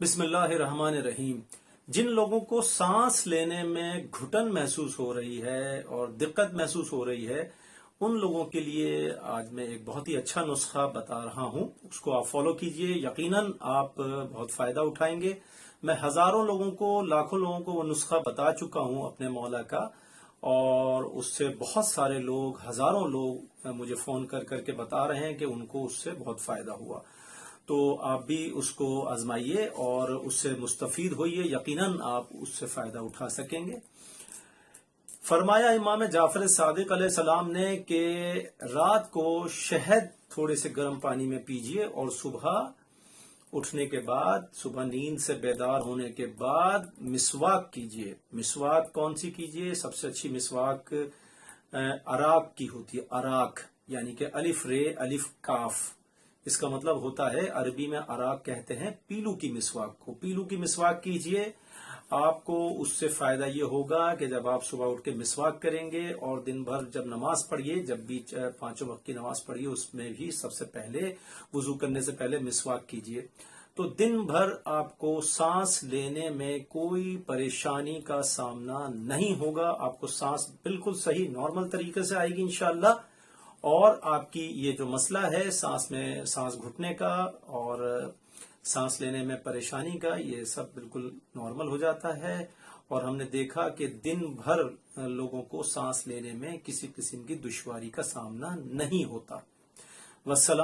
बिस्मिल्लाहिर्रहमानिर्रहीम। जिन लोगों को सांस लेने में घुटन महसूस हो रही है और दिक्कत महसूस हो रही है, उन लोगों के लिए आज मैं एक बहुत ही अच्छा नुस्खा बता रहा हूं। उसको आप फॉलो कीजिए, यकीनन आप बहुत फायदा उठाएंगे। मैं हजारों लोगों को, लाखों लोगों को वो नुस्खा बता चुका हूं अपने मौला का, और उससे बहुत सारे लोग, हजारों लोग मुझे फोन कर करके बता रहे हैं कि उनको उससे बहुत फायदा हुआ। तो आप भी उसको आजमाइए और उससे मुस्तफीद होइए, यकीनन आप उससे फायदा उठा सकेंगे। फरमाया इमाम जाफर सादिक अलैहिस्सलाम ने कि रात को शहद थोड़े से गर्म पानी में पीजिए और सुबह उठने के बाद, सुबह नींद से बेदार होने के बाद मिसवाक कीजिए। मिसवाक कौन सी कीजिए? सबसे अच्छी मिसवाक अराक की होती है। अराक यानी कि अलिफ रे अलिफ काफ, इसका मतलब होता है, अरबी में अराक कहते हैं पीलू की मिसवाक को। पीलू की मिसवाक कीजिए। आपको उससे फायदा ये होगा कि जब आप सुबह उठ के मिसवाक करेंगे और दिन भर जब नमाज पढ़िए, जब भी पांचों वक्त की नमाज पढ़िए, उसमें भी सबसे पहले वुजू करने से पहले मिसवाक कीजिए, तो दिन भर आपको सांस लेने में कोई परेशानी का सामना नहीं होगा। आपको सांस बिल्कुल सही नॉर्मल तरीके से आएगी इंशाअल्लाह। और आपकी ये जो मसला है सांस घुटने का और सांस लेने में परेशानी का, ये सब बिल्कुल नॉर्मल हो जाता है। और हमने देखा कि दिन भर लोगों को सांस लेने में किसी किस्म की दुश्वारी का सामना नहीं होता। वस्सलाम।